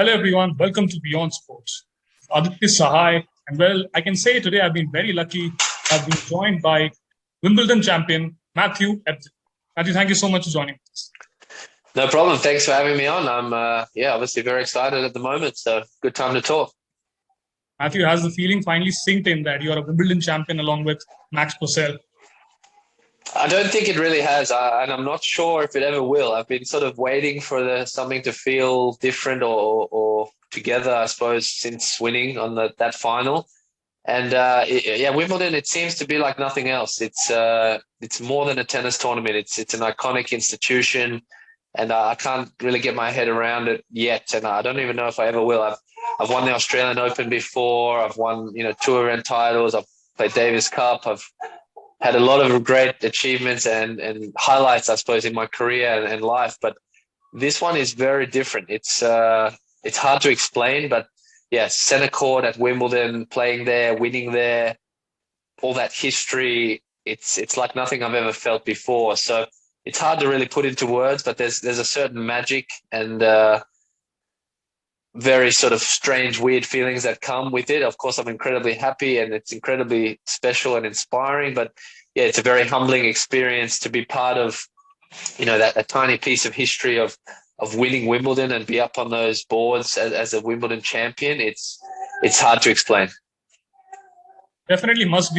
Hello everyone, welcome to Beyond Sports. Aditya, Sahay, and well, I can say today I've been very lucky. I've been joined by Wimbledon champion Matthew Ebden. Matthew, thank you so much for joining us. No problem. Thanks for having me on. I'm obviously very excited at the moment. So good time to talk. Matthew, has the feeling finally sinked in that you are a Wimbledon champion along with Max Purcell? I don't think it really has, and I'm not sure if it ever will. I've been sort of waiting for something to feel different or together, I suppose, since winning on that final. And Wimbledon, it seems to be like nothing else. It's more than a tennis tournament. It's an iconic institution, and I can't really get my head around it yet. And I don't even know if I ever will. I've won the Australian Open before. I've won tour event titles. I've played Davis Cup. I've had a lot of great achievements and highlights, I suppose, in my career and life. But this one is very different. It's hard to explain, but yeah, center court at Wimbledon, playing there, winning there, all that history. It's like nothing I've ever felt before. So it's hard to really put into words, but there's a certain magic and very sort of strange, weird feelings that come with it. Of course, I'm incredibly happy and it's incredibly special and inspiring, but yeah, it's a very humbling experience to be part of, that a tiny piece of history of winning Wimbledon and be up on those boards as a Wimbledon champion. It's hard to explain. Definitely you must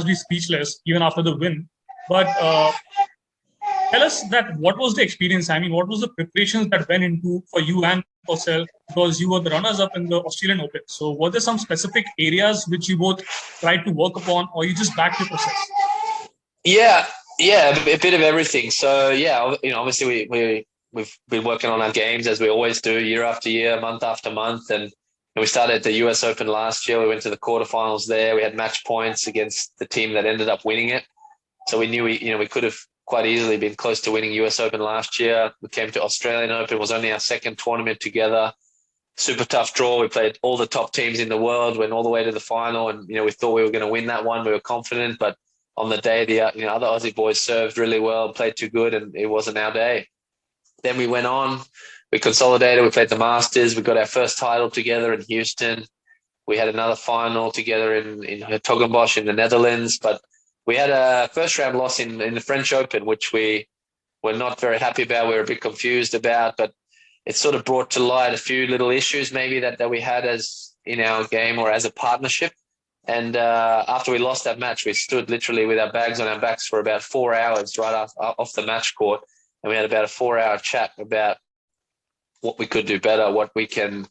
be speechless even after the win. But tell us what was the experience? I mean, what was the preparations that went into for you and Purcell, because you were the runners-up in the Australian Open. So were there some specific areas which you both tried to work upon, or you just backed the process? Yeah, a bit of everything. So yeah, obviously we've been working on our games as we always do, year after year, month after month, and we started at the US Open last year. We went to the quarterfinals there. We had match points against the team that ended up winning it. So we knew we could have quite easily been close to winning US Open last year. We came to Australian Open. It was only our second tournament together. Super tough draw. We played all the top teams in the world, went all the way to the final, and we thought we were going to win that one. We were confident, but on the day, the other Aussie boys served really well, played too good, and it wasn't our day. Then we went on. We consolidated. We played the Masters. We got our first title together in Houston. We had another final together in Hertogenbosch in the Netherlands, but we had a first round loss in the French Open, which we were not very happy about. We were a bit confused about, but it sort of brought to light a few little issues maybe that we had as in our game or as a partnership. And after we lost that match, we stood literally with our bags on our backs for about 4 hours right off the match court. And we had about a 4-hour chat about what we could do better, what we can,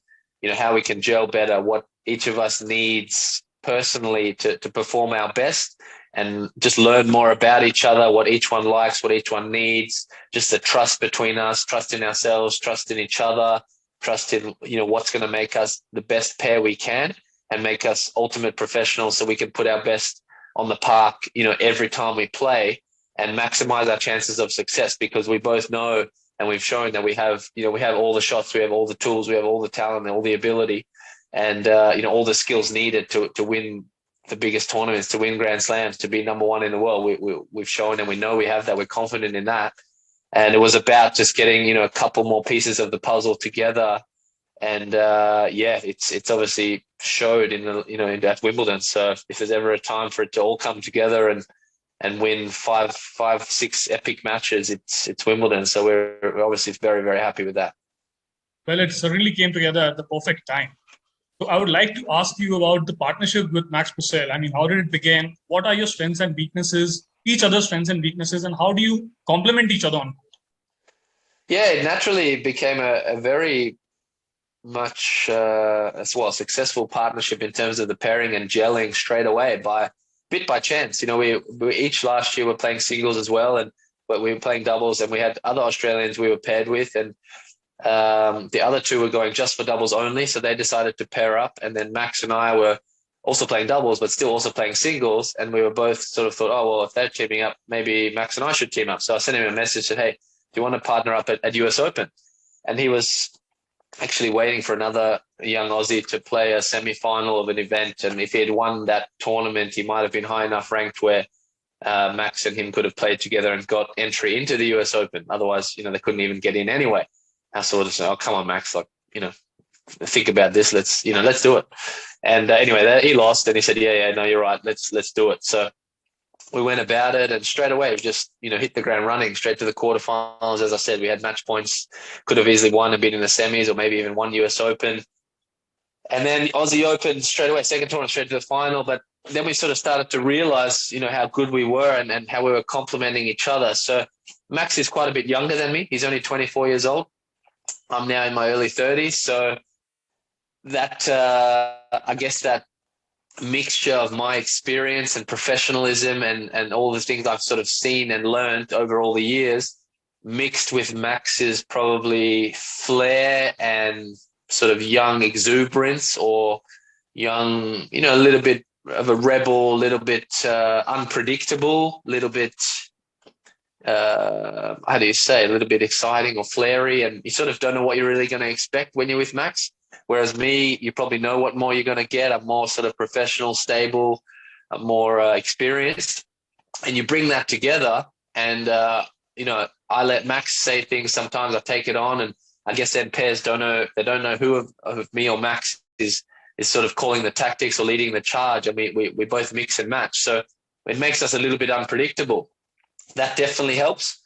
how we can gel better, what each of us needs personally to perform our best, and just learn more about each other, what each one likes, what each one needs, just the trust between us, trust in ourselves, trust in each other, trust in, what's going to make us the best pair we can and make us ultimate professionals so we can put our best on the park, every time we play and maximize our chances of success, because we both know and we've shown that we have all the shots, we have all the tools, we have all the talent, all the ability, and, all the skills needed to win the biggest tournaments, to win Grand Slams, to be number one in the world. We've shown and we know we have that. We're confident in that. And it was about just getting, a couple more pieces of the puzzle together. And it's obviously showed in at Wimbledon. So if there's ever a time for it to all come together and win five, 6 epic matches, it's Wimbledon. So we're obviously very, very happy with that. Well, it certainly came together at the perfect time. So I would like to ask you about the partnership with Max Purcell. I mean, how did it begin? What are your strengths and weaknesses, each other's strengths and weaknesses, and how do you complement each other on? Yeah, it naturally became a very much successful partnership in terms of the pairing and gelling straight away bit by chance. We each last year were playing singles as well, but we were playing doubles, and we had other Australians we were paired with, and the other two were going just for doubles only. So they decided to pair up, and then Max and I were also playing doubles, but still also playing singles. And we were both sort of thought, oh, well, if they're teaming up, maybe Max and I should team up. So I sent him a message, said, hey, do you want to partner up at US Open? And he was actually waiting for another young Aussie to play a semi-final of an event. And if he had won that tournament, he might have been high enough ranked where Max and him could have played together and got entry into the US Open. Otherwise, they couldn't even get in anyway. I sort of said, oh, come on, Max, think about this. Let's do it. And anyway, he lost, and he said, yeah, no, you're right. Let's do it. So we went about it, and straight away we just hit the ground running, straight to the quarterfinals. As I said, we had match points, could have easily won and been in the semis, or maybe even won US Open. And then Aussie Open straight away, second tournament, straight to the final. But then we sort of started to realize, how good we were and how we were complementing each other. So Max is quite a bit younger than me. He's only 24 years old. I'm now in my early 30s. So that, I guess that mixture of my experience and professionalism and all the things I've sort of seen and learned over all the years, mixed with Max's probably flair and sort of young exuberance, or young, a little bit of a rebel, a little bit unpredictable, a little bit, how do you say, a little bit exciting or flary, and you sort of don't know what you're really going to expect when you're with Max. Whereas me, you probably know what more you're going to get. I'm more sort of professional, stable, I'm more experienced. And you bring that together, and, I let Max say things. Sometimes I take it on, and I guess then pairs don't know who of me or Max is sort of calling the tactics or leading the charge. I mean, we both mix and match. So it makes us a little bit unpredictable. That definitely helps.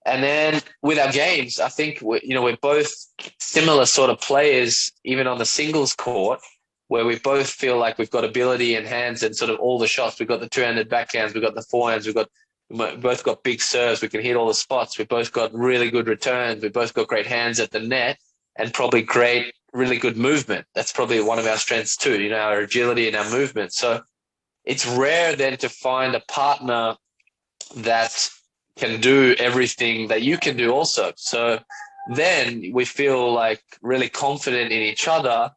And then with our games, I think we're both similar sort of players, even on the singles court, where we both feel like we've got ability in hands and sort of all the shots. We've got the two-handed backhands, we've got the forehands, we both got big serves, we can hit all the spots, we've both got really good returns, we've both got great hands at the net, and probably great, really good movement. That's probably one of our strengths too, our agility and our movement. So it's rare then to find a partner that can do everything that you can do also. So then we feel like really confident in each other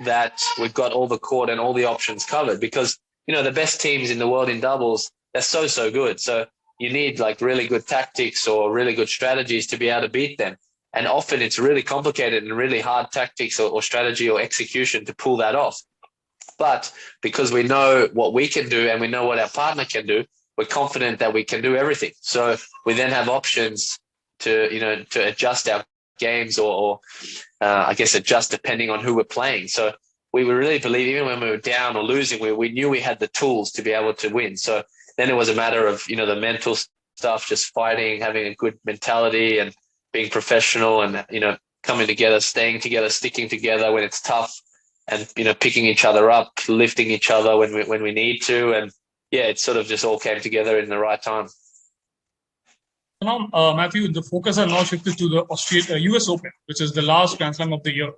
that we've got all the court and all the options covered, because, the best teams in the world in doubles, they're so good. So you need like really good tactics or really good strategies to be able to beat them. And often it's really complicated and really hard tactics or strategy or execution to pull that off. But because we know what we can do and we know what our partner can do, we're confident that we can do everything. So we then have options to adjust our games or I guess adjust depending on who we're playing. So we really believe, even when we were down or losing, we knew we had the tools to be able to win. So then it was a matter of, the mental stuff, just fighting, having a good mentality and being professional and, coming together, staying together, sticking together when it's tough, and, picking each other up, lifting each other when we need to. And yeah, it sort of just all came together in the right time. Now, Matthew, the focus has now shifted to the US Open, which is the last Grand Slam of the year.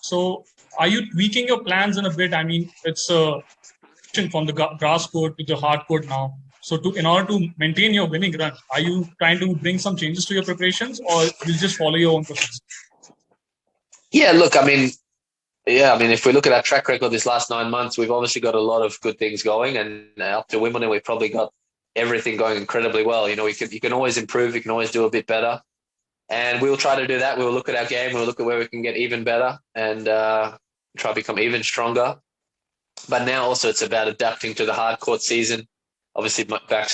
So are you tweaking your plans in a bit? I mean, it's from the grass court to the hard court now. So in order to maintain your winning run, are you trying to bring some changes to your preparations, or will you just follow your own process? Yeah, look, if we look at our track record this last 9 months, we've obviously got a lot of good things going, and up to Wimbledon, we've probably got everything going incredibly well. You can always improve, you can always do a bit better, and we'll try to do that. We'll look at our game, we'll look at where we can get even better and try to become even stronger. But now also it's about adapting to the hard court season. Obviously,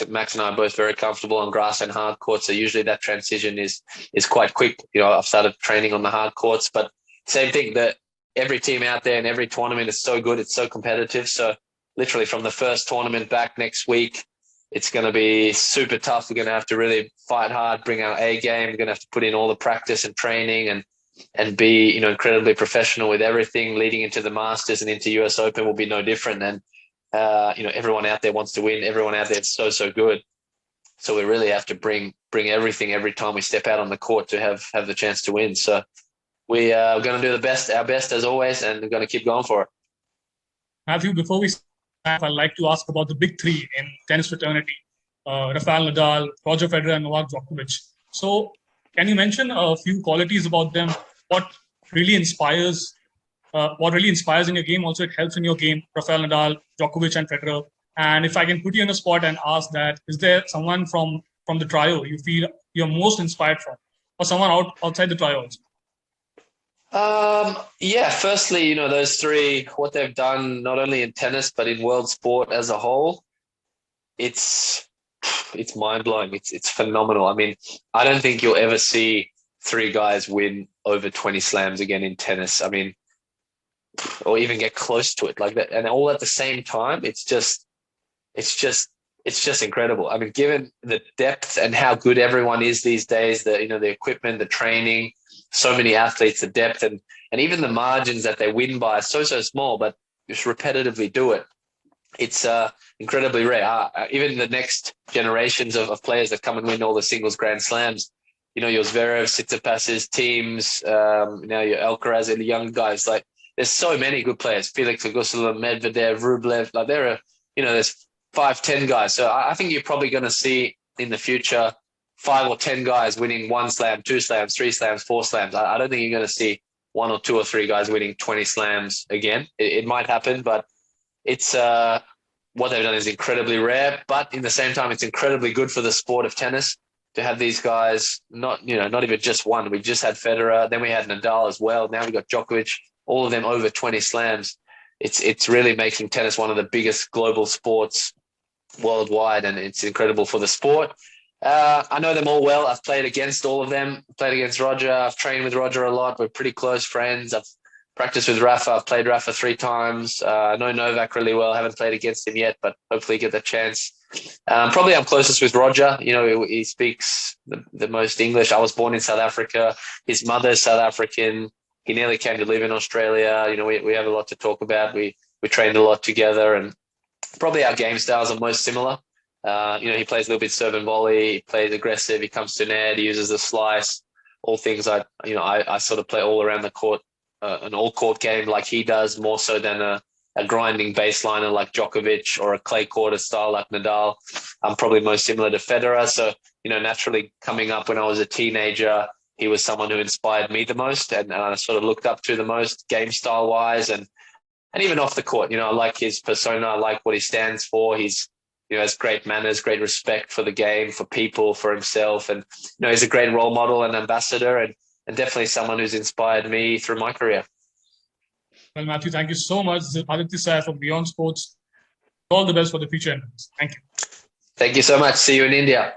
Max and I are both very comfortable on grass and hard courts, so usually that transition is quite quick. I've started training on the hard courts, but same thing, that every team out there and every tournament is so good, it's so competitive. So literally from the first tournament back next week, it's going to be super tough. We're going to have to really fight hard, bring our A game. We're going to have to put in all the practice and training and be, incredibly professional with everything leading into the Masters and into US Open will be no different. And, everyone out there wants to win. Everyone out there is so good. So we really have to bring everything every time we step out on the court to have the chance to win. So we are going to do our best as always, and we're going to keep going for it. Matthew, before we start, I'd like to ask about the big three in tennis fraternity: Rafael, Nadal, Roger Federer, and Novak Djokovic. So can you mention a few qualities about them? What really inspires in your game? Also, it helps in your game, Rafael, Nadal, Djokovic, and Federer. And if I can put you in a spot and ask that, is there someone from the trio you feel you're most inspired from, or someone outside the trio also? Yeah, firstly, those three, what they've done not only in tennis but in world sport as a whole, it's mind-blowing. It's phenomenal. I mean, I don't think you'll ever see three guys win over 20 slams again in tennis. I mean, or even get close to it like that. And all at the same time, it's just incredible. I mean, given the depth and how good everyone is these days, the equipment, the training, so many athletes, the depth, and even the margins that they win by are so small, but just repetitively do it. It's incredibly rare. Even the next generations of players that come and win all the singles Grand Slams, your Zverev, Tsitsipas's teams, now your Alcaraz and the young guys. Like, there's so many good players. Felix Augusta, Medvedev, Rublev. Like, there's 5-10 guys. So I think you're probably going to see in the future 5 or 10 guys winning 1 slam, 2 slams, 3 slams, 4 slams. I don't think you're going to see 1 or 2 or 3 guys winning 20 slams again. It might happen, but it's what they've done is incredibly rare. But in the same time, it's incredibly good for the sport of tennis to have these guys. Not even just one. We just had Federer, then we had Nadal as well. Now we got Djokovic. All of them over 20 slams. It's really making tennis one of the biggest global sports worldwide, and it's incredible for the sport. I know them all well. I've played against all of them. Played against Roger. I've trained with Roger a lot. We're pretty close friends. I've practiced with Rafa. I've played Rafa 3 times. I know Novak really well. I haven't played against him yet, but hopefully get the chance. Probably I'm closest with Roger. He speaks the most English. I was born in South Africa. His mother's South African. He nearly came to live in Australia. We have a lot to talk about. We trained a lot together, and probably our game styles are most similar. He plays a little bit serve and volley. He plays aggressive. He comes to net. He uses the slice. All things I sort of play all around the court, an all-court game like he does, more so than a grinding baseliner like Djokovic or a clay court style like Nadal. I'm probably most similar to Federer. So, naturally coming up when I was a teenager, he was someone who inspired me the most, and I sort of looked up to the most game style wise, and even off the court. I like his persona. I like what he stands for. He's has great manners, great respect for the game, for people, for himself, and he's a great role model and ambassador, and definitely someone who's inspired me through my career. Well, Matthew, thank you so much. This is Aditya Sahay from WION Sports. All the best for the future. Thank you. Thank you so much. See you in India.